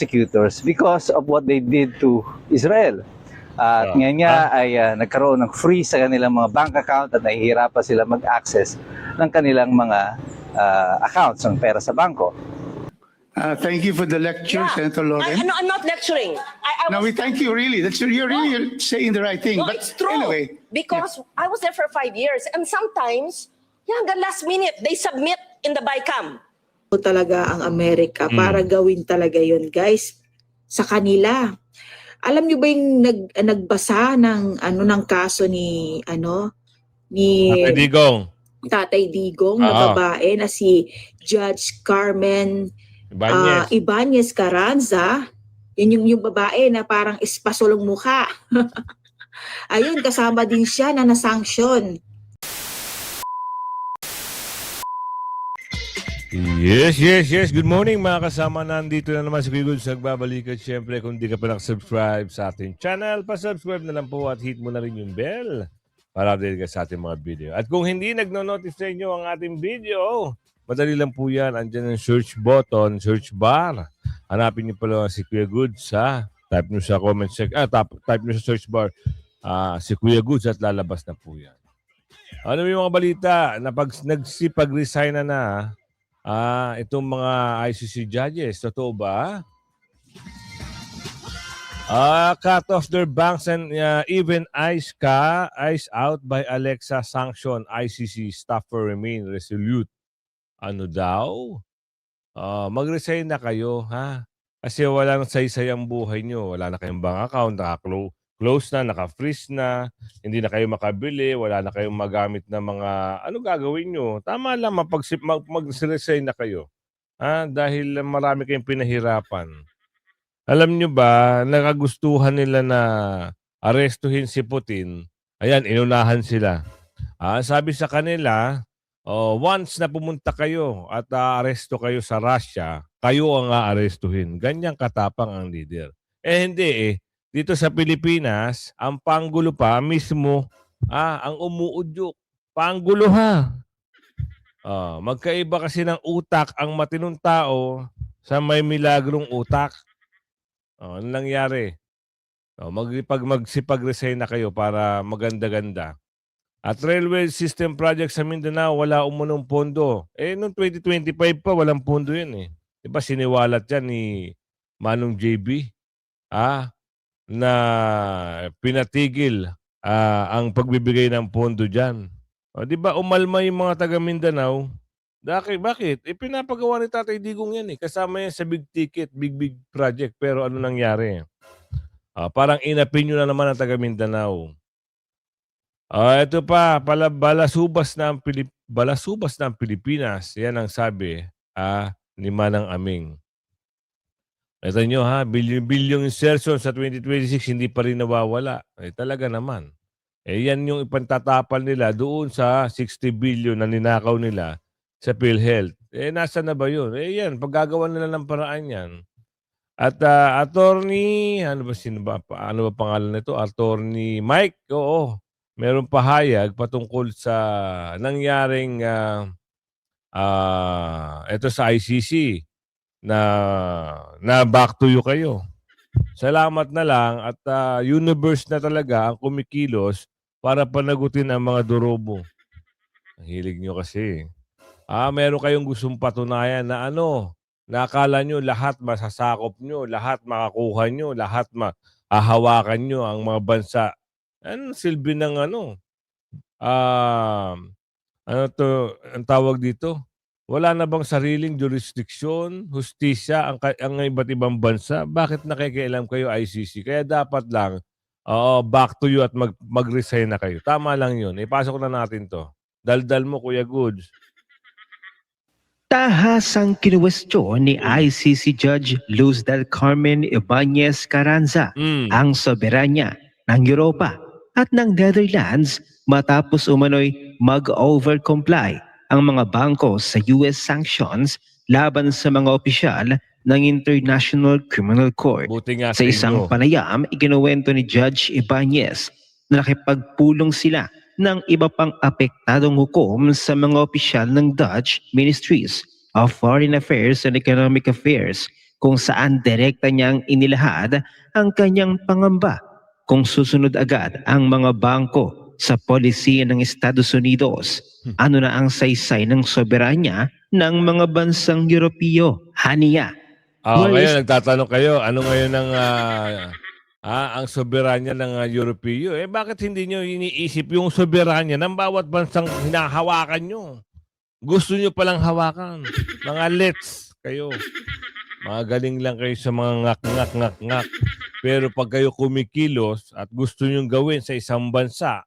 prosecutors because of what they did to Israel. At ngayon nga ay nagkaroon ng freeze sa kanilang mga bank account at nahihirapan sila mag-access ng kanilang mga accounts ng pera sa bangko. Thank you for the lecture, Senator Loren. I'm not lecturing. No, we thank you really. You're really saying the right thing. No, But it's true. anyway, Because I was there for 5 years and sometimes, hanggang last minute, they submit in the BICAM. Talaga ang Amerika para gawin talaga yun, guys, sa kanila. Alam niyo ba yung nagbasa ng ng kaso ni Tatay Digong. Tatay Digong na babae na si Judge Carmen Ibanez Carranza. Yun yung babae na parang ispasulong mukha. Ayun, kasama din siya na nasanction. Yes. Good morning mga kasama. Nandito na naman si Kuya Goods. Nagbabalik at syempre kung di ka pa nakasubscribe sa ating channel, pasubscribe na lang po at hit mo na rin yung bell para update ka sa ating mga video. At kung hindi nagno-notice sa inyo ang ating video, madali lang po yan. Andyan ang search button, search bar. Hanapin niyo pala si Kuya Goods, ha? Type niyo sa comment section, type niyo sa search bar si Kuya Goods at lalabas na po yan. Ano yung mga balita? Nagsipag-resign na itong mga ICC judges. Totoo ba? Cut off their banks and even ice out by Alexa sanction. ICC staffer remain resolute. Ano daw? Mag-resign na kayo, ha? Kasi wala nang saysay ang buhay nyo. Wala na kayong bank account, naka-close na, naka-freeze na, hindi na kayo makabili, wala na kayong magamit na mga, ano gagawin nyo? Tama lang, mag-resign na kayo. Ha? Dahil marami kayong pinahirapan. Alam nyo ba, nakagustuhan nila na arestuhin si Putin. Ayan, inunahan sila. Sabi sa kanila, once na pumunta kayo at aresto kayo sa Russia, kayo ang aarestuhin. Ganyang katapang ang leader. Hindi Dito sa Pilipinas, ang panggulo pa mismo, ang umuudyok. Panggulo ha. Magkaiba kasi ng utak ang matinong tao sa may milagrong utak. Ano nangyari? Magsipag-resign na kayo para maganda-ganda. At railway system project sa Mindanao, wala umunong pondo. Noong 2025 pa, walang pondo yun . Diba siniwalat yan ni Manong JB na pinatigil ang pagbibigay ng pondo dyan. Diba umalma yung mga taga Mindanao? Bakit? Pinapagawa ni Tatay Digong yan . Kasama yan sa big ticket, big project. Pero ano nangyari? Parang inapin nyo na naman ang taga Mindanao. Ito pa, balasubas na ang Pilipinas. Yan ang sabi ni Manang Aming. Ito nyo bilyong insertion sa 2026 hindi pa rin nawawala. Talaga naman. Yan yung ipantatapal nila doon sa 60 billion na ninakaw nila sa PhilHealth. Nasa na ba yun? Yan, paggagawa nila ng paraan yan. At attorney, ano ba pangalan nito? Attorney Mike, oo. Meron pahayag patungkol sa nangyaring ito sa ICC na back to you kayo. Salamat na lang at universe na talaga ang kumikilos para panagutin ang mga durobo. Ang hilig nyo kasi. Meron kayong gustong patunayan na nakala nyo lahat masasakop nyo, lahat makakuha nyo, lahat mahahawakan nyo ang mga bansa. Anong silbi ng ang tawag dito? Wala na bang sariling jurisdiksyon, hustisya ang iba't ibang bansa? Bakit nakikialam kayo ICC? Kaya dapat lang, back to you at mag-resign na kayo. Tama lang yun. Ipasok na natin to. Daldal mo, Kuya Goods. Tahasang kinuwestiyon ni ICC Judge Luz del Carmen Ibanez Carranza ang soberanya ng Europa at ng Netherlands matapos umano'y mag-overcomply ang mga bangko sa US sanctions laban sa mga opisyal ng International Criminal Court. Sa isang panayam, ikinuwento ni Judge Ibanez na nakipagpulong sila ng iba pang apektadong hukom sa mga opisyal ng Dutch Ministries of Foreign Affairs and Economic Affairs kung saan direkta niyang inilahad ang kanyang pangamba kung susunod agad ang mga bangko sa polisiya ng Estados Unidos. Ano na ang saysay ng soberanya ng mga bansang Europeo? Haniya. Ngayon nagtatanong kayo, ano ngayon ang soberanya ng Europeo? Bakit hindi nyo iniisip yung soberanya ng bawat bansang hinahawakan nyo? Gusto nyo palang hawakan. Mga lets kayo. Mga galing lang kayo sa mga ngak-ngak-ngak-ngak. Pero pag kayo kumikilos at gusto nyo gawin sa isang bansa,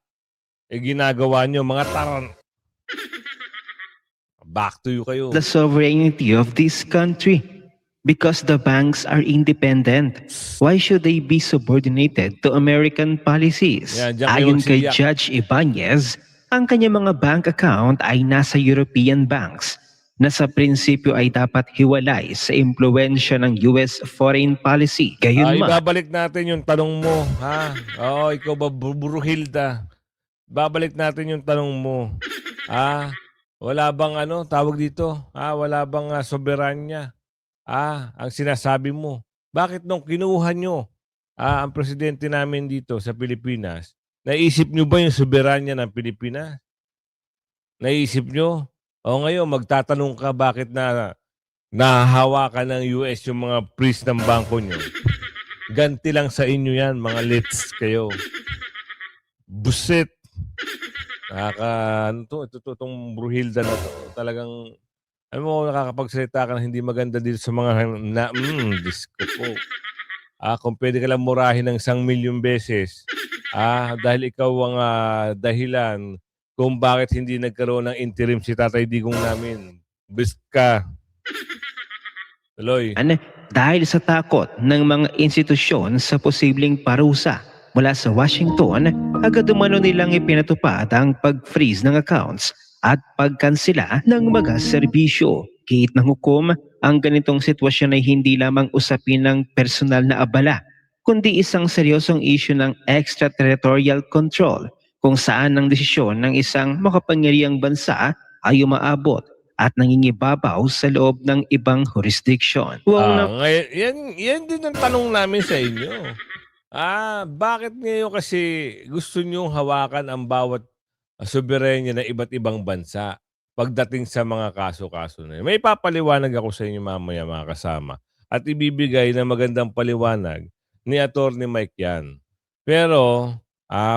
ginagawa nyo mga taran. Back to you kayo. The sovereignty of this country. Because the banks are independent, why should they be subordinated to American policies? Yan, diyan kayo Ayon kay magsiyak. Judge Ibanez, ang kanyang mga bank account ay nasa European banks na sa prinsipyo ay dapat hiwalay sa impluensya ng US foreign policy. Gayunman, Ibabalik natin yung tanong mo, ha? Oo, ikaw ba, Bruhilda? Babalik natin yung tanong mo. Wala bang tawag dito? Wala bang soberanya? Ang sinasabi mo. Bakit nung kinuha nyo ang presidente namin dito sa Pilipinas, naisip nyo ba yung soberanya ng Pilipinas? Naisip nyo? O ngayon, magtatanong ka bakit nahahawakan ng US yung mga priest ng bangko nyo? Ganti lang sa inyo yan, mga lits kayo. Buset. Itong Bruhilda na to. Talagang, nakakapagsalita ka na hindi maganda dito sa mga Diyos ko po. Kung pwede ka lang murahin ng 1,000,000 beses, dahil ikaw ang dahilan kung bakit hindi nagkaroon ng interim si Tatay Digong namin. Best ka. Tuloy. dahil sa takot ng mga institusyon sa posibleng parusa mula sa Washington, agad umano nilang ipinatupad ang pag-freeze ng accounts at pagkansela ng mga serbisyo. Giit ng hukom, ang ganitong sitwasyon ay hindi lamang usapin ng personal na abala, kundi isang seryosong issue ng extraterritorial control kung saan ang desisyon ng isang makapangyarihang bansa ay umaabot at nangingibabaw sa loob ng ibang jurisdiction. Yan din ang tanong namin sa inyo. Bakit ngayon kasi gusto niyong hawakan ang bawat soberenya ng iba't ibang bansa pagdating sa mga kaso-kaso na yun? May papaliwanag ako sa inyo mamaya, mga kasama, at ibibigay na magandang paliwanag ni Atty. Mike yan. Pero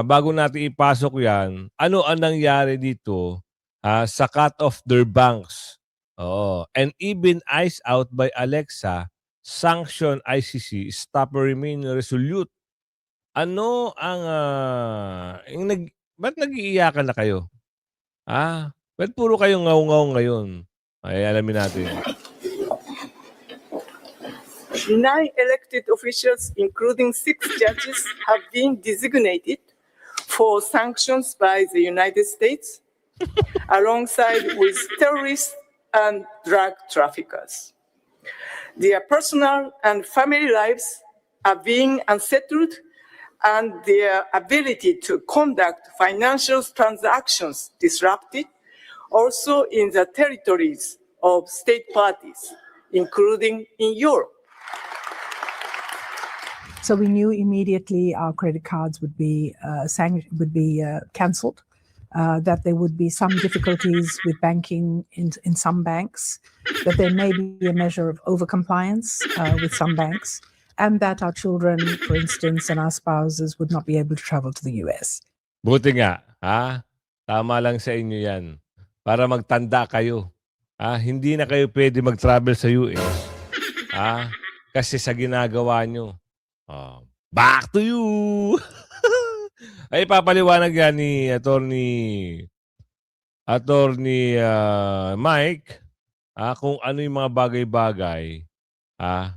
bago natin ipasok yan, ano ang nangyari dito sa cut off their banks? And even eyes out by Alexa, sanction ICC, stop or remain resolute. Ano ang ba't nag-iiyakan na kayo? Ba't puro kayong ngaw-ngaw ngayon? Ay, alamin natin. 9 elected officials, including 6 judges, have been designated for sanctions by the United States, alongside with terrorists and drug traffickers. Their personal and family lives are being unsettled, and their ability to conduct financial transactions disrupted, also in the territories of state parties, including in Europe. So we knew immediately our credit cards would be cancelled, that there would be some difficulties with banking in some banks, that there may be a measure of overcompliance with some banks, and that our children, for instance, and our spouses would not be able to travel to the US. Buti nga, tama lang sa inyo yan. Para magtanda kayo. Hindi na kayo pwede mag-travel sa US. Kasi sa ginagawa nyo. Back to you! Ay, papaliwanag yan ni Attorney Mike kung ano yung mga bagay-bagay.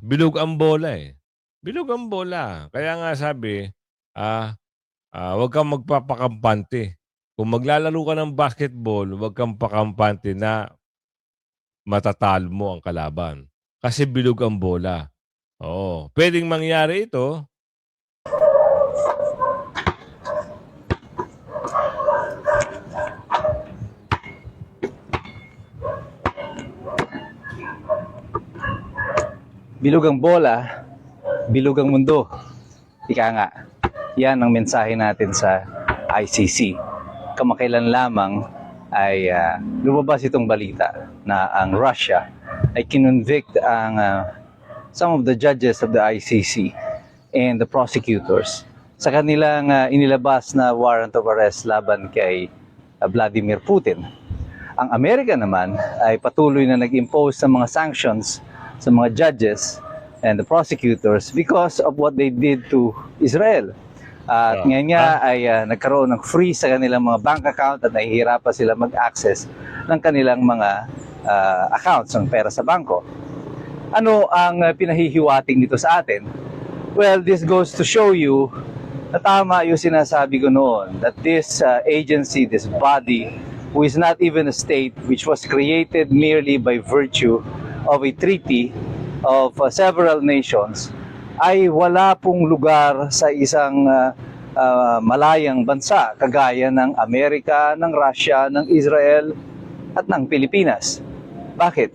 Bilog ang bola eh. Bilog ang bola. Kaya nga sabi, huwag kang magpapakampante. Kung maglalaro ka ng basketball, huwag kang pakampante na matatalo mo ang kalaban. Kasi bilog ang bola. Pwedeng mangyari ito. Bilog ang bola, bilog ang mundo. Ika nga, yan ang mensahe natin sa ICC. Kamakailan lamang ay lumabas itong balita na ang Russia ay kinonvict ang some of the judges of the ICC and the prosecutors sa kanilang inilabas na warrant of arrest laban kay Vladimir Putin. Ang Amerika naman ay patuloy na nag-impose ng mga sanctions sa mga judges and the prosecutors because of what they did to Israel. At ngayon nga ay nagkaroon ng freeze sa kanilang mga bank account at nahihirapan sila mag-access ng kanilang mga accounts ng pera sa bangko. Ano ang pinahihiwating nito sa atin? Well, this goes to show you na tama yung sinasabi ko noon that this agency, this body, who is not even a state, which was created merely by virtue of a treaty of several nations, ay wala pong lugar sa isang malayang bansa kagaya ng Amerika, ng Russia, ng Israel at ng Pilipinas. Bakit?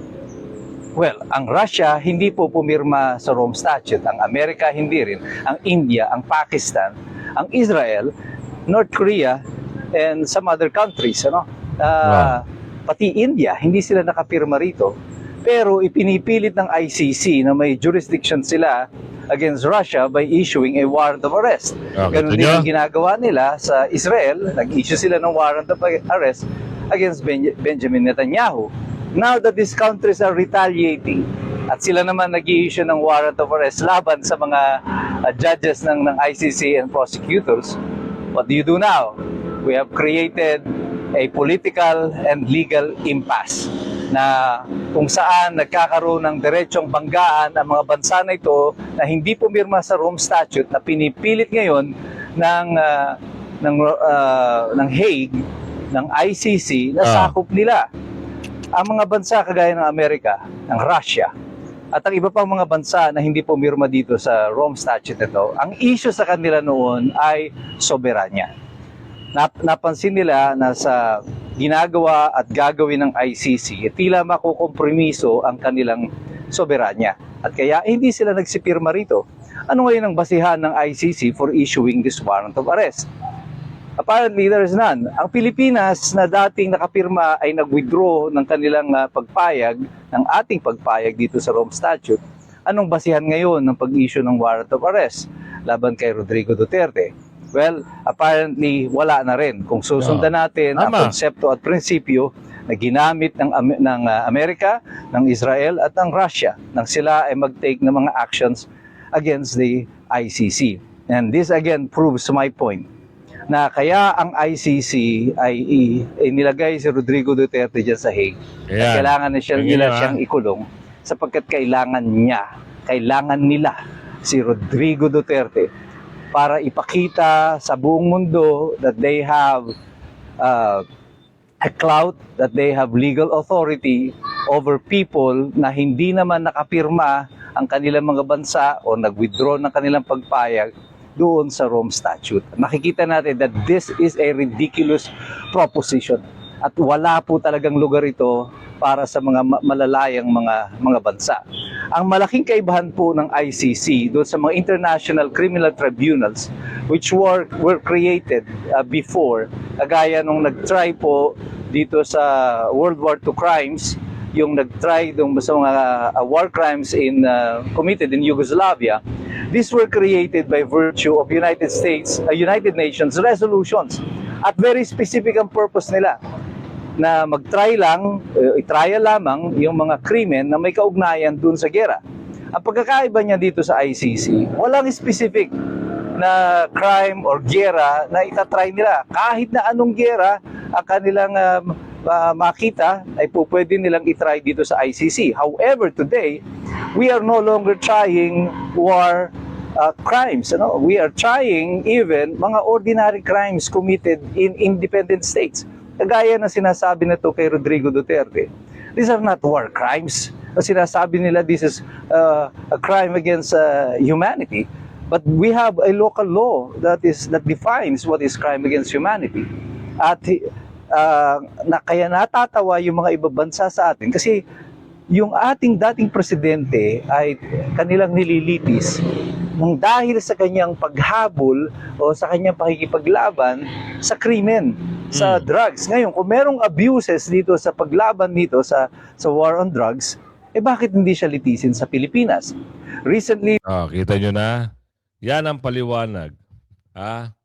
Well, ang Russia hindi po pumirma sa Rome Statute, ang Amerika hindi rin, ang India, ang Pakistan, ang Israel, North Korea, and some other countries, pati India, hindi sila nakapirma rito. Pero ipinipilit ng ICC na may jurisdiction sila against Russia by issuing a warrant of arrest. Ganun din ang ginagawa nila sa Israel. Nag-issue sila ng warrant of arrest against Benjamin Netanyahu. Now that these countries are retaliating at sila naman nag-i-issue ng warrant of arrest laban sa mga judges ng ICC and prosecutors, what do you do now? We have created a political and legal impasse na kung saan nagkakaroon ng diretsong banggaan ang mga bansa na ito na hindi pumirma sa Rome Statute na pinipilit ngayon ng Hague, ng ICC na sakop nila. Ang mga bansa kagaya ng Amerika, ng Russia, at ang iba pang mga bansa na hindi pumirma dito sa Rome Statute nito, ang issue sa kanila noon ay soberanya. Napansin nila na sa ginagawa at gagawin ng ICC, tila makukompromiso ang kanilang soberanya. At kaya hindi sila nagsipirma rito. Ano ngayon ang basihan ng ICC for issuing this warrant of arrest? Apparently, there is none. Ang Pilipinas na dating nakapirma ay nag-withdraw ng kanilang pagpayag, ng ating pagpayag dito sa Rome Statute. Anong basihan ngayon ng pag-issue ng warrant of arrest laban kay Rodrigo Duterte? Well, apparently, wala na rin. Kung susundan natin ang konsepto at prinsipyo na ginamit ng Amerika, ng Israel at ng Russia nang sila ay mag-take ng mga actions against the ICC. And this again proves my point na kaya ang ICC ay nilagay si Rodrigo Duterte dyan sa Hague. Kailangan nila siyang ikulong sapagkat kailangan nila si Rodrigo Duterte para ipakita sa buong mundo that they have a clout, that they have legal authority over people na hindi naman nakapirma ang kanilang mga bansa o nag-withdraw ng kanilang pagpayag doon sa Rome Statute. Makikita natin that this is a ridiculous proposition at wala po talagang lugar ito para sa mga malalayang mga bansa. Ang malaking kaibahan po ng ICC doon sa mga international criminal tribunals which were created before, gaya nung nag-try po dito sa World War II crimes, yung nag-try doon sa mga war crimes committed in Yugoslavia. These were created by virtue of United Nations resolutions at very specific ang purpose nila na i-trial lamang yung mga krimen na may kaugnayan dun sa gera. Ang pagkakaiba niya dito sa ICC, walang specific na crime or gera na itatry nila. Kahit na anong gera ang kanilang makita ay pwede nilang itry dito sa ICC. However, today, we are no longer trying war crimes. We are trying even mga ordinary crimes committed in independent states. Kagaya na sinasabi na to kay Rodrigo Duterte. These are not war crimes. Sinasabi nila this is a crime against humanity. But we have a local law that defines what is crime against humanity. At kaya natatawa yung mga ibang bansa sa atin kasi yung ating dating presidente ay kanilang nililitis nang dahil sa kanyang paghabol o sa kanyang pakikipaglaban sa krimen, sa drugs. Ngayon, kung merong abuses dito sa paglaban dito sa war on drugs, bakit hindi siya litisin sa Pilipinas? Recently, Kita nyo na? Yan ang paliwanag.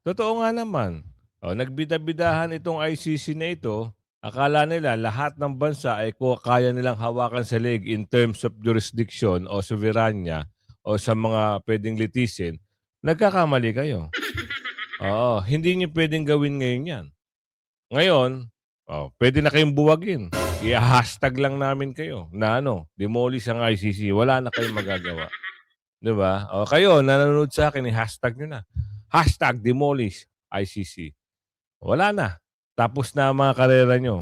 Totoo nga naman. Nagbida-bidahan itong ICC na ito. Akala nila lahat ng bansa ay kaya nilang hawakan sa leg in terms of jurisdiction o soberanya o sa mga pwedeng litisin. Nagkakamali kayo. Hindi nyo pwedeng gawin ngayon yan. Ngayon, pwede na kayong buwagin. I-hashtag lang namin kayo na demolish ang ICC. Wala na kayong magagawa. Diba? Kayo, nanonood sa akin, i-hashtag nyo na. Hashtag demolish ICC. Wala na. Tapos na ang mga karera nyo.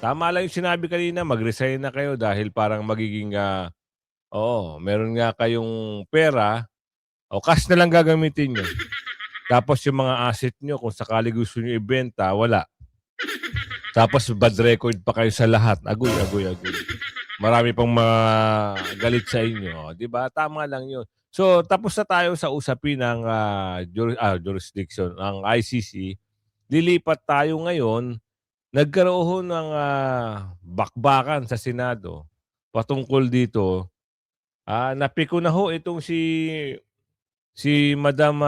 Tama lang yung sinabi kanina, mag-resign na kayo dahil parang magiging, meron nga kayong pera, cash na lang gagamitin nyo. Tapos yung mga asset nyo, kung sakali gusto nyo ibenta, wala. Tapos bad record pa kayo sa lahat. Agoy. Marami pang galit sa inyo. Diba? Tama lang yun. So, tapos na tayo sa usapin ng jurisdiction, ng ICC. Lilipat tayo ngayon. Nagkaroon ng bakbakan sa Senado patungkol dito. Napiko na ho itong si Madam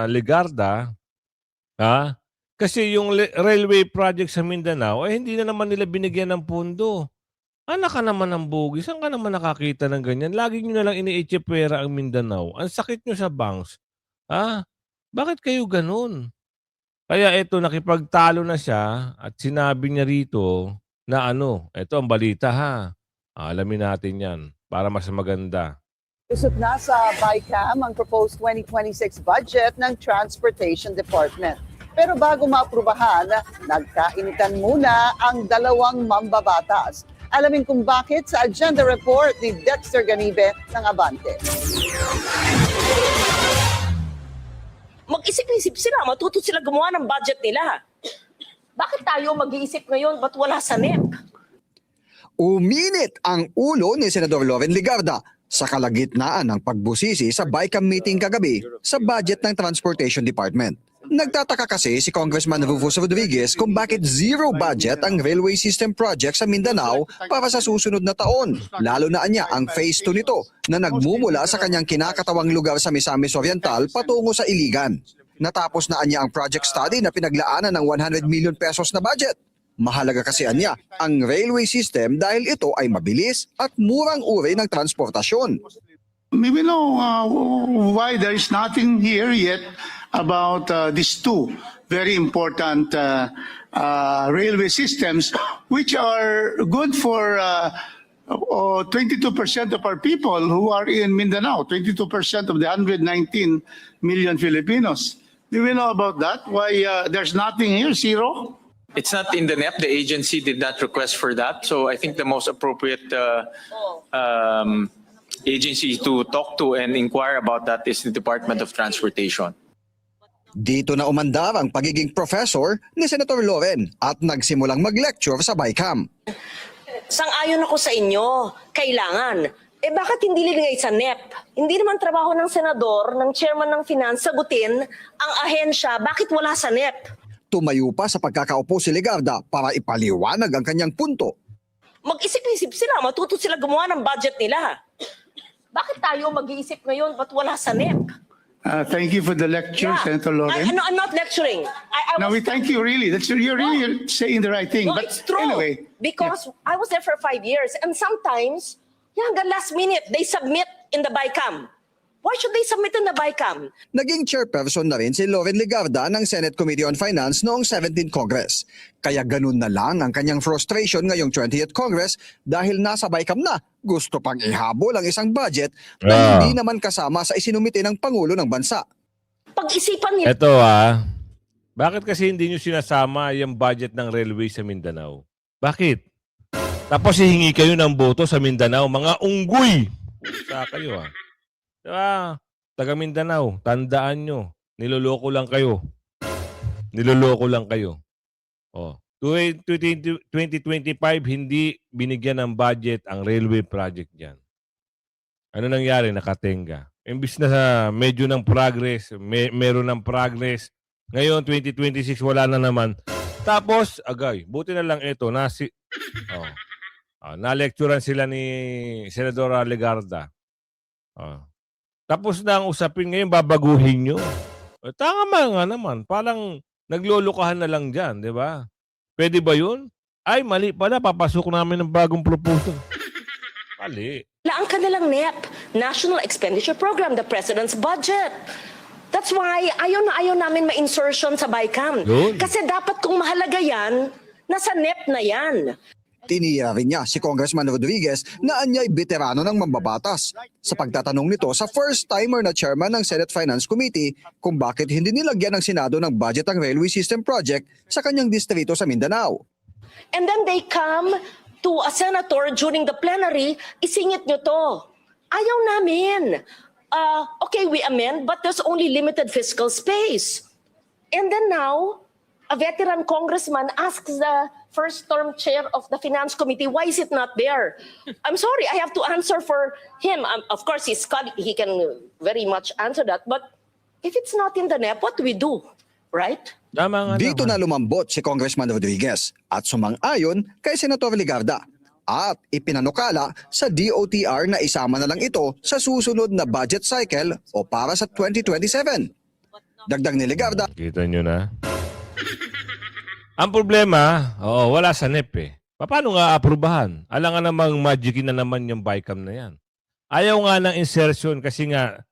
Legarda. Kasi yung railway project sa Mindanao, hindi na naman nila binigyan ng pondo. Anak ka naman ng bogi. Saan ka naman nakakita ng ganyan? Lagi nyo na lang ini-echepera ang Mindanao. Ang sakit nyo sa banks. Bakit kayo ganun? Kaya ito, nakipagtalo na siya at sinabi niya rito na ito ang balita alamin natin yan para mas maganda. Lusot na sa BICAM ang proposed 2026 budget ng Transportation Department. Pero bago maaprubahan, nagkainitan muna ang dalawang mambabatas. Alamin kung bakit sa agenda report ni Dexter Ganibe ng Abante. Mag-isip-isip sila, matuto sila gumawa ng budget nila. Bakit tayo mag-iisip ngayon, ba't wala sa NEP? Uminit ang ulo ni Senador Loren Legarda sa kalagitnaan ng pagbusisi sa BICAM meeting kagabi sa budget ng Transportation Department. Nagtataka kasi si Congressman Rufus Rodriguez kung bakit zero budget ang railway system project sa Mindanao para sa susunod na taon. Lalo na anya ang phase 2 nito na nagmumula sa kanyang kinakatawang lugar sa Misamis Oriental patungo sa Iligan. Natapos na anya ang project study na pinaglaanan ng 100 million pesos na budget. Mahalaga kasi anya ang railway system dahil ito ay mabilis at murang uri ng transportasyon. We know why there is nothing here yet about these two very important railway systems, which are good for 22% of our people who are in Mindanao, 22% of the 119 million Filipinos. Do we know about that? Why there's nothing here, zero? It's not in the NEP. The agency did not request for that. So I think the most appropriate agency to talk to and inquire about that is the Department of Transportation. Dito na umandar ang pagiging professor ni Senator Loren at nagsimulang mag-lecture sa BICAM. Sang-ayon ako sa inyo, kailangan. Bakit hindi liligay sa NEP? Hindi naman trabaho ng senador, ng chairman ng finance, sagutin ang ahensya, bakit wala sa NEP? Tumayo pa sa pagkakaupo si Legarda para ipaliwanag ang kanyang punto. Mag-isip-isip sila, matuto sila gumawa ng budget nila. Bakit tayo mag-iisip ngayon, ba't wala sa NEP? Thank you for the lecture, Senator Loren. I'm not lecturing. No, we thank you really. You're really saying the right thing. No, But it's true. anyway, Because I was there for 5 years and sometimes, hanggang last minute, they submit in the BICAM. Why should they submit in the BICAM? Naging chairperson na rin si Loren Legarda ng Senate Committee on Finance noong 17th Congress. Kaya ganun na lang ang kanyang frustration ngayong 20th Congress dahil nasa BICAM na. Gusto pang ihabol ang isang budget na hindi naman kasama sa isinumite ng Pangulo ng Bansa. Pag-isipan nila. Ito bakit kasi hindi nyo sinasama yung budget ng railway sa Mindanao? Bakit? Tapos hihingi kayo ng boto sa Mindanao, mga unggoy! Sa kayo Diba? Taga Mindanao, tandaan nyo, niloloko lang kayo. Niloloko lang kayo. 2025, hindi binigyan ng budget ang railway project dyan. Ano nangyari? Nakatenga. Imbis na medyo ng progress, meron ng progress. Ngayon, 2026, wala na naman. Tapos, agay, buti na lang ito, na-lecturean sila ni Senadora Legarda. Tapos na ang usapin ngayon, babaguhin nyo. Tama nga naman, parang naglulukahan na lang dyan, di ba? Pwede ba yun? Ay, mali pala, papasok namin ng bagong proposal. Mali. Ang kanilang NEP, National Expenditure Program, the President's Budget. That's why ayaw na ayaw namin ma-insertion sa BICAM. Yun. Kasi dapat kung mahalaga yan, nasa NEP na yan. Tiniya rin niya si Congressman Rodriguez na anyay veterano ng mambabatas sa pagtatanong nito sa first-timer na chairman ng Senate Finance Committee kung bakit hindi nilagyan ng Senado ng budget ang railway system project sa kanyang distrito sa Mindanao. And then they come to a senator during the plenary, isingit nyo to. Ayaw namin. Okay, we amend, but there's only limited fiscal space. And then now, a veteran congressman asks the first-term chair of the Finance Committee, why is it not there? I'm sorry, I have to answer for him. Of course, he can very much answer that, but if it's not in the NEP, what do we do? Right? Dito na lumambot si Congressman Rodriguez at sumang-ayon kay Senator Legarda at ipinanukala sa DOTR na isama na lang ito sa susunod na budget cycle o para sa 2027. Dagdag ni Legarda. Kita nyo na. Ang problema, wala sa NEP eh. Paano nga aprubahan? Alangan namang magicin na naman yung BICAM na yan. Ayaw nga ng insertion kasi nga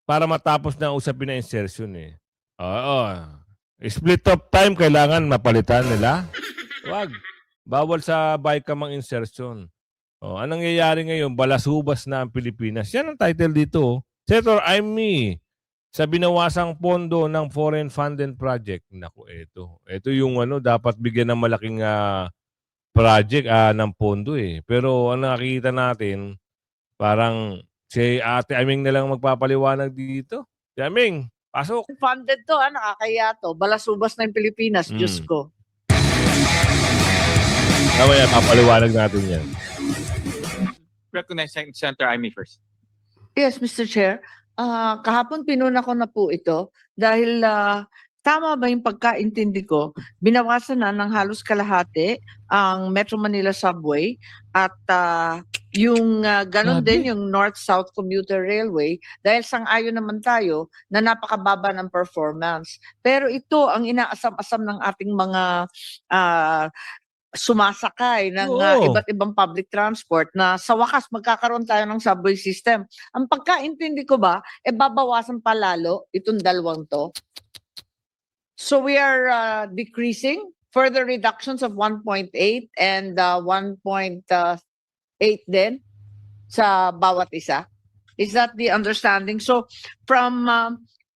para matapos na usapin na insertion eh. Split up time kailangan mapalitan nila. Wag. Bawal sa BICAM ang insertion. Anong nangyayari ngayon? Balasubas na ang Pilipinas. Yan ang title dito. Senator, I'm me. Sa binawasang pondo ng foreign funded project. Naku, ito. Ito yung dapat bigyan ng malaking project ng pondo eh. Pero ang nakikita natin, parang si Ate Aming na lang magpapaliwanag dito. Si Aming, pasok. Funded to, nakakaya to. Balasubas na yung Pilipinas, Diyos ko. Kaya papaliwanag natin yan. Recognize Senator Amy first. Yes, Mr. Chair. Kahapon pinuna ko na po ito dahil tama ba yung pagkaintindi ko, binawasan na ng halos kalahati ang Metro Manila Subway at yung ganon din yung North-South Commuter Railway dahil sang-ayon naman tayo na napakababa ng performance. Pero ito ang inaasam-asam ng ating mga sumasakay ng iba't ibang public transport na sa wakas magkakaroon tayo ng subway system. Ang pagkaintindi ko ba, babawasan pa lalo itong dalawang to. So we are decreasing further reductions of 1.8 and 1.8 din sa bawat isa. Is that the understanding? So from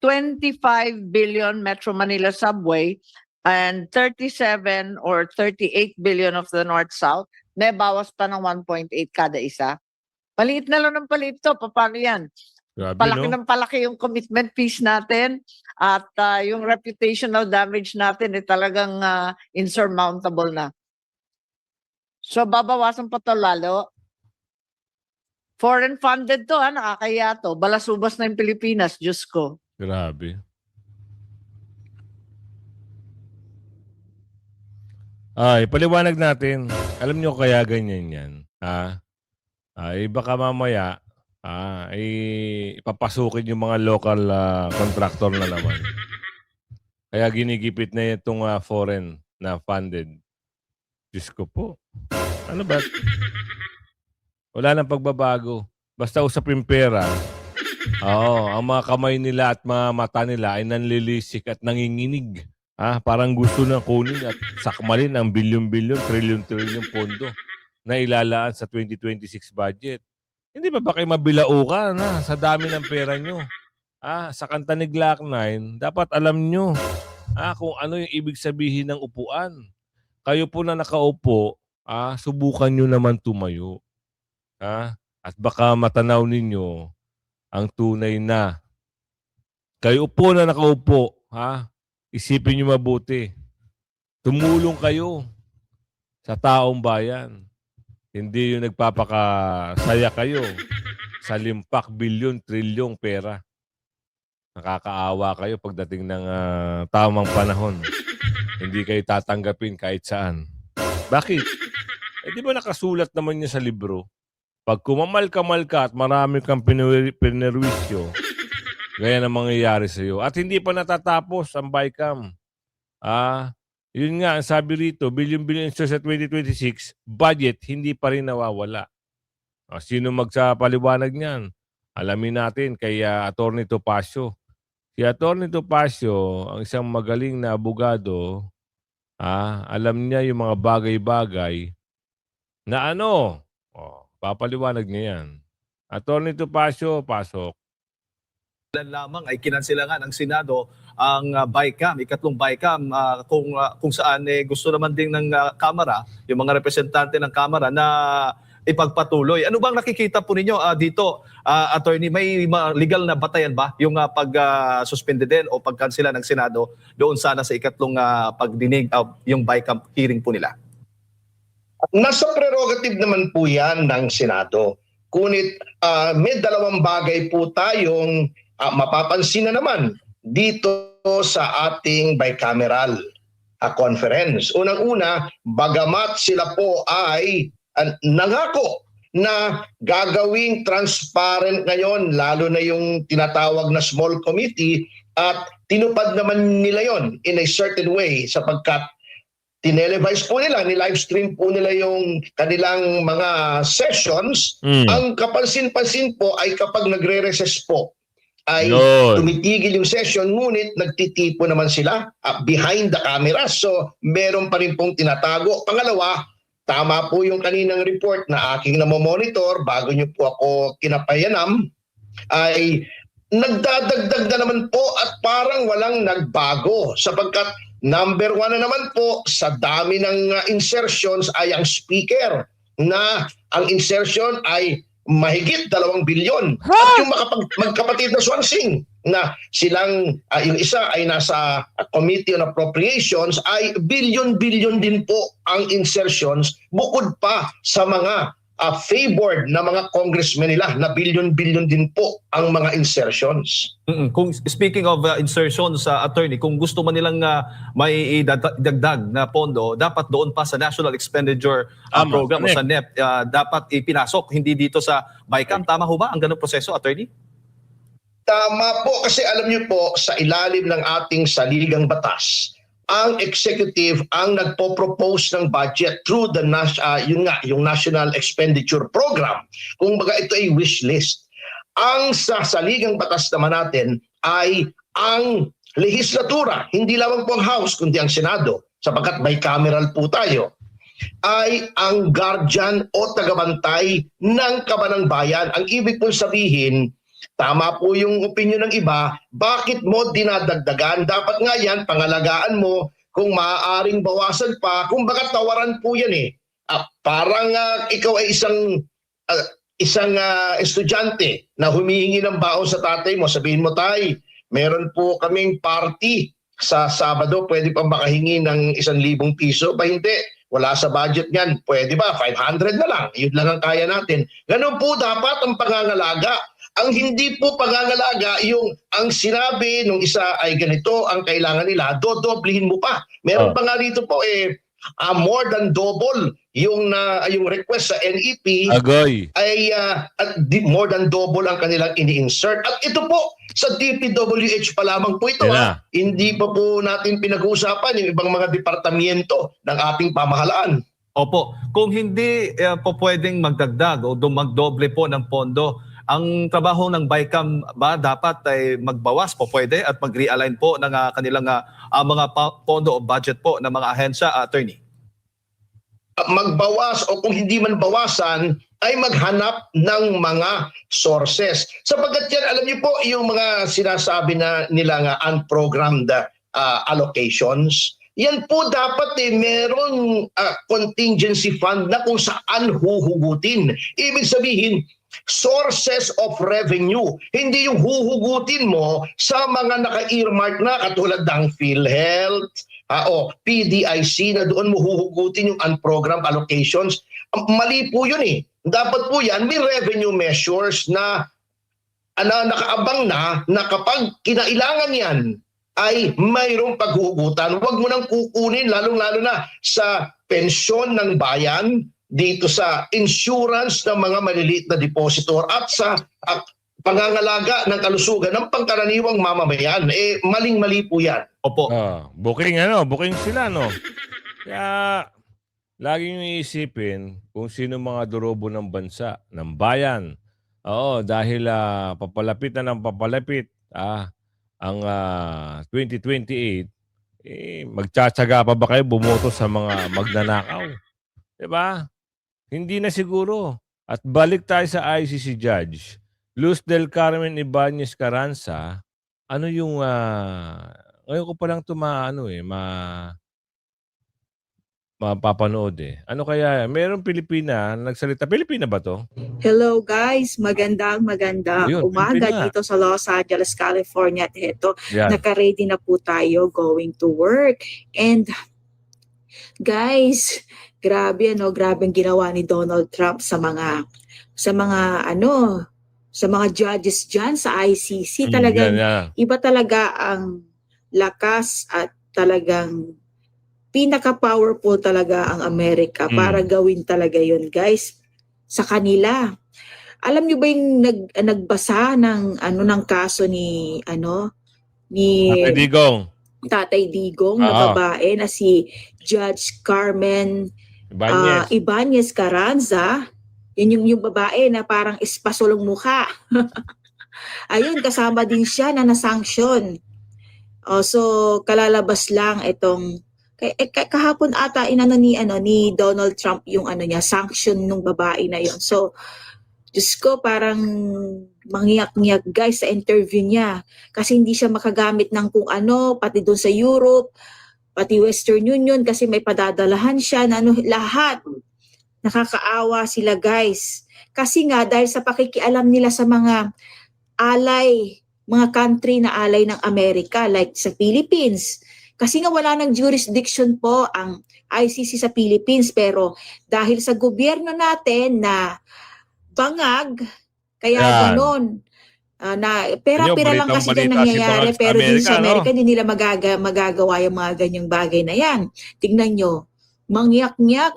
25 billion Metro Manila Subway and 37 or 38 billion of the North-South, may bawas pa ng 1.8 kada isa. Paliit na lang ng paliit to. Paano yan? Grabe, Palaki no? ng palaki yung commitment fees natin at yung reputational damage natin talagang insurmountable na. So babawasan pa to lalo. Foreign funded to, nakakaya to. Balasubas na yung Pilipinas, Diyos ko. Grabe. Paliwanag natin. Alam nyo kaya ganyan yan. Baka mamaya, papasukin yung mga local contractor na naman. Kaya ginigipit na itong foreign na funded. Diyos ko po. Ano ba? Wala nang pagbabago. Basta usapin pera. Ang mga kamay nila at mga mata nila ay nanlilisik at nanginginig. Parang gusto na kunin at sakmalin ang bilyon-bilyon, trilyon-trilyon pondo na ilalaan sa 2026 budget. Hindi ba kayo mabilaukan sa dami ng pera nyo? Sa kanta ni Glock 9, dapat alam nyo kung ano yung ibig sabihin ng upuan. Kayo po na nakaupo, subukan nyo naman tumayo. At baka matanaw ninyo ang tunay na. Kayo po na nakaupo, isipin nyo mabuti. tumulong kayo sa taong bayan. Hindi yung nagpapakasaya kayo sa limpak, bilyon, trilyong pera. Nakakaawa kayo pagdating ng tamang panahon. Hindi kayo tatanggapin kahit saan. Bakit? Di ba nakasulat naman niya sa libro? Pag kumamal-kamal ka at marami kang pinerwisyo, gaya na mangyayari sa iyo. At hindi pa natatapos ang BICAM. Yun nga, ang sabi rito, billion-billion sa 2026, budget, hindi pa rin nawawala. Sino magpaliwanag niyan? Alamin natin kay Atty. Topacio. Si Atty. Topacio, ang isang magaling na abogado, alam niya yung mga bagay-bagay na papaliwanag niya yan. Atty. Topacio, pasok. Lamang ay kinansilangan ng Senado ang BICAM, ikatlong BICAM, kung saan gusto naman din ng Kamara, yung mga representante ng Kamara na ipagpatuloy. Ano bang nakikita po ninyo dito, attorney? May legal na batayan ba yung pag-suspende din o pagkansela ng Senado doon sana sa ikatlong pagdinig, yung BICAM hearing po nila? Nasa prerogative naman po yan ng Senado. Kunit may dalawang bagay po tayong mapapansin na naman dito sa ating bicameral conference. Unang-una, bagamat sila po ay nangako na gagawing transparent ngayon, lalo na yung tinatawag na small committee, at tinupad naman nila yon in a certain way sapagkat tinelevise po nila, ni-livestream po nila yung kanilang mga sessions. Ang kapansin-pansin po ay kapag nagre-recess po, ay tumitigil yung session, ngunit nagtitipo naman sila behind the camera. So, meron pa rin pong tinatago. Pangalawa, tama po yung kaninang report na aking namomonitor bago nyo po ako kinapayanam, ay nagdadagdag na naman po at parang walang nagbago sapagkat number 1 na naman po sa dami ng insertions ay ang speaker na ang insertion ay mahigit 2 bilyon. At yung magkapatid na Swansing na silang, yung isa ay nasa Committee on Appropriations, ay bilyon-bilyon din po ang insertions bukod pa sa mga favored na mga congressmen nila na bilyon-bilyon din po ang mga insertions. Kung speaking of insertions, attorney, kung gusto man nilang may dagdag na pondo, dapat doon pa sa National Expenditure Program o sa NEP, dapat ipinasok, hindi dito sa BICAM. Tama ho ba ang ganung proseso, attorney? Tama po, kasi alam niyo po, sa ilalim ng ating saligang batas, ang executive ang nagpo-propose ng budget through the yung National Expenditure Program. Kung baga ito ay wish list. Ang sa saligang batas naman natin ay ang lehislatura, hindi lamang po ang House kundi ang Senado, sapagkat bicameral po tayo, ay ang guardian o tagabantay ng kabanang bayan. Ang ibig pong sabihin, tama po yung opinion ng iba, bakit mo dinadagdagan? Dapat nga yan, pangalagaan mo, kung maaaring bawasan pa, kung bagat tawaran po yan eh. Parang ikaw ay isang estudyante na humihingi ng baon sa tatay mo, sabihin mo, tay, meron po kaming party sa Sabado, pwede pa makahingi ng 1,000 piso? Ba hindi, wala sa budget niyan, pwede ba? 500 na lang, yun lang ang kaya natin. Ganun po dapat ang pangangalaga. Ang hindi po pangangalaga, yung ang sinabi nung isa ay ganito ang kailangan nila, dodoblihin mo pa. Meron pa nga rito po more than double yung request sa NEP. Agoy. Ay more than double ang kanilang ini-insert. At ito po, sa DPWH pa lamang po ito. Hindi pa po natin pinag-uusapan yung ibang mga departamento ng ating pamahalaan. Opo, kung hindi po pwedeng magdagdag o magdoble po ng pondo, ang trabaho ng BICAM ba dapat ay magbawas po pwede at mag-realign po ng kanilang mga pondo o budget po ng mga ahensya, attorney? Magbawas o kung hindi man bawasan ay maghanap ng mga sources. Sapagkat yan, alam niyo po, yung mga sinasabi na nila nga unprogrammed allocations, yan po dapat merong contingency fund na kung saan huhugutin. Ibig sabihin, sources of revenue. Hindi yung huhugutin mo sa mga naka-earmark na katulad ng PhilHealth, o PDIC na doon mo huhugutin yung unprogrammed allocations. Mali po yun eh. Dapat po yan may revenue measures na nakaabang na kapag kinailangan yan ay mayroong paghuhugutan. Huwag mo nang kukunin lalong-lalo na sa pensyon ng bayan, dito sa insurance ng mga maliliit na depositor at sa pangangalaga ng kalusugan ng pangkaraniwang mamamayan. Maling-mali po yan. Opo. Booking sila, no? Kaya, lagi nyo iisipin kung sino mga durobo ng bansa, ng bayan. Oo, dahil papalapit na ng papalapit, ang 2028, magtsatsaga pa ba kayo bumoto sa mga magnanakaw? Diba? Hindi na siguro. At balik tayo sa ICC Judge. Luz del Carmen Ibanez Carranza, ano yung, ngayon ko palang mapapanood eh. Ano kaya, merong Pilipina, nagsalita, Pilipina ba to? Hello guys, magandang Ayun, umaga Pilipina. dito sa Los Angeles, California. At ito, Yan. naka-ready na po tayo going to work. And guys, grabe ang ginawa ni Donald Trump sa mga judges diyan sa ICC. Talagang iba talaga ang lakas at talagang pinaka-powerful talaga ang Amerika para gawin talaga yun, guys, sa kanila. Alam niyo ba yung nagbasa ng kaso ni Tatay Digong na babae na si Judge Carmen Ibanez Carranza? Yun yung babae na parang espasolong mukha. Ayun, kasama din siya na na-sanction. So kalalabas lang itong kahapon ata ni Donald Trump yung sanction nung babae na yon. So Diyos ko, parang mangyak-ngyak guys sa interview niya kasi hindi siya makagamit ng kung ano, pati doon sa Europe, pati Western Union kasi may padadalahan siya na lahat. Nakakaawa sila guys. Kasi nga dahil sa pakikialam nila sa mga mga country na alay ng Amerika like sa Philippines. Kasi nga wala ng jurisdiction po ang ICC sa Philippines, pero dahil sa gobyerno natin na bangag, kaya ganon. Pera-pera lang kasi dyan nangyayari, pero din sa Amerika hindi nila magagawa yung mga ganyang bagay na yan. Tingnan nyo, mangyak-ngyak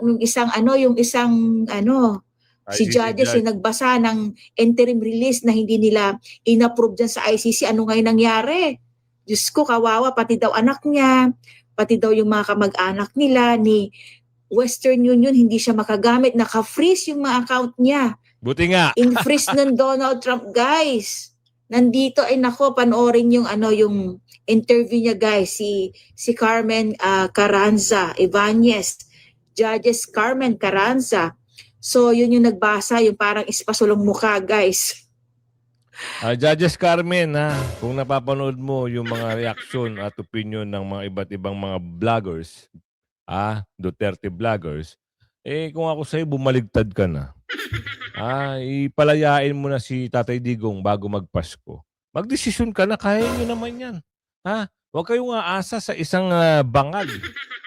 si judges yung nagbasa ng interim release na hindi nila inapprove dyan sa ICC. Ano ngayon nangyari? Diyos ko, kawawa, pati daw anak niya, pati daw yung mga kamag-anak nila ni Western Union, hindi siya makagamit. Naka-freeze yung mga account niya. Buti nga. In-freeze ng Donald Trump, guys. Nandito, panoorin yung yung interview niya, guys. Si Carmen Carranza Ibanez. Judges Carmen Carranza. So, yun yung nagbasa, yung parang ispasulong mukha, guys. Judges Carmen, kung napapanood mo yung mga reaksyon at opinion ng mga iba't ibang mga vloggers, Duterte vloggers, kung ako sa'yo, bumaligtad ka na. Ipalayain mo na si Tatay Digong bago magpasko. Magdesisyon ka na, kaya nyo naman yan. Huwag kayong aasa sa isang bangag.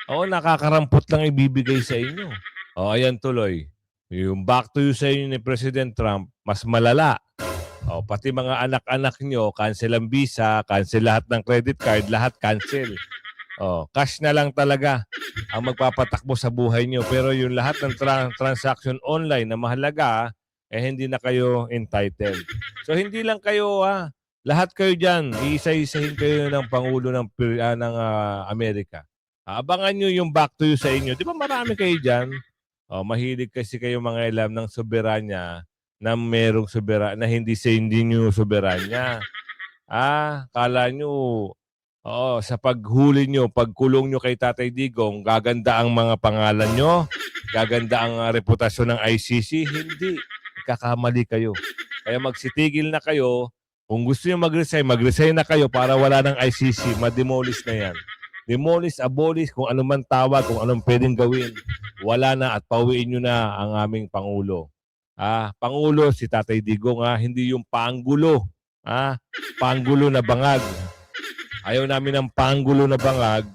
Nakakarampot lang ibibigay sa inyo. Ayan tuloy. Yung back to you sa inyo ni President Trump, mas malala. Pati mga anak-anak nyo, cancel ang visa, cancel lahat ng credit card, lahat cancel. Cash na lang talaga ang magpapatakbo sa buhay nyo. Pero yung lahat ng transaction online na mahalaga, hindi na kayo entitled. So hindi lang kayo, lahat kayo dyan, iisa-isahin kayo ng Pangulo ng Amerika. Abangan nyo yung back to you sa inyo. Di ba marami kayo dyan? Mahilig kasi kayo mga ilam ng soberanya na merong na hindi nyo soberanya. Kala nyo, sa paghuli nyo, pagkulong nyo kay Tatay Digong, gaganda ang mga pangalan nyo, gaganda ang reputasyon ng ICC. Hindi. Kakamali kayo. Kaya magsitigil na kayo. Kung gusto nyo mag-resign na kayo para wala ng ICC, ma-demolish na yan. Demolish, abolish, kung ano man tawag, kung anong pwedeng gawin. Wala na at pauwiin nyo na ang aming Pangulo. Pangulo, si Tatay Digong, hindi yung panggulo. Panggulo na bangag. Ayaw namin ng panggulo na bangag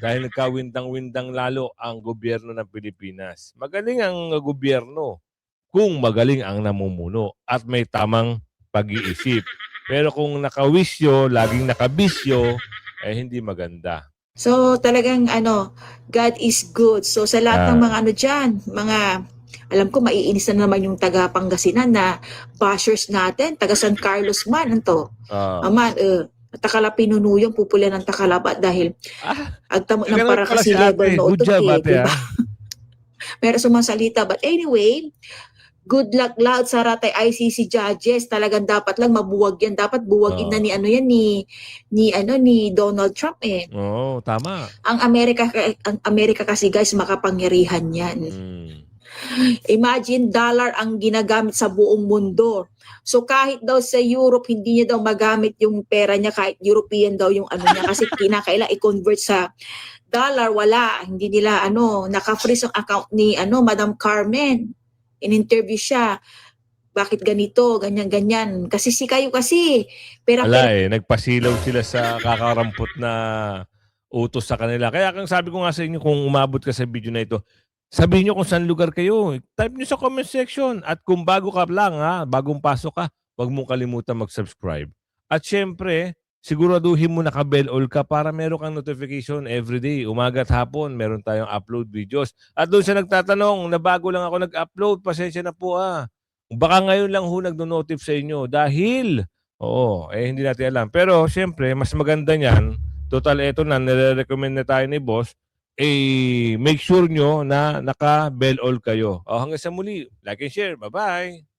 dahil nagkawindang-windang lalo ang gobyerno ng Pilipinas. Magaling ang gobyerno kung magaling ang namumuno at may tamang pag-iisip. Pero kung nakawisyo, laging nakabisyo, hindi maganda. So talagang God is good. So sa lahat ng mga dyan, alam ko maiinis na naman yung taga Pangasinan na bashers natin, taga San Carlos man, takala pinunuyong pupula ng takalaba dahil agtamo ng para kasi level no Good job, ate, diba? Pero sumasalita. But anyway, good luck lahat sa ratay ICC judges. Talagang dapat lang mabuwag yan. Dapat buwagin na ni Donald Trump eh. Oo, tama. Ang Amerika kasi guys, makapangyarihan yan. Imagine, dollar ang ginagamit sa buong mundo. So kahit daw sa Europe, hindi niya daw magamit yung pera niya, kahit European daw yung niya, kasi kinakailangan i-convert sa dollar, wala. Hindi nila, naka-freeze ang account ni, Madam Carmen. In-interview siya. Bakit ganito, ganyan-ganyan. Kasi si kayo kasi. Nagpasilaw sila sa kakarampot na utos sa kanila. Kaya kung sabi ko nga sa inyo, kung umabot ka sa video na ito, sabihin nyo kung saan lugar kayo. Type nyo sa comment section. At kung bago ka lang, bagong pasok ka, huwag mong kalimutan mag-subscribe. At syempre, siguraduhin mo naka-bell all ka para meron kang notification everyday. Umaga at hapon, meron tayong upload videos. At doon sa nagtatanong na bago lang ako nag-upload, pasensya na po Baka ngayon lang nagno-notif sa inyo dahil, hindi natin alam. Pero syempre, mas maganda niyan, total eto na, nire-recommend na tayo ni boss, make sure nyo na naka-bell all kayo. Hanggang sa muli, like and share. Bye-bye!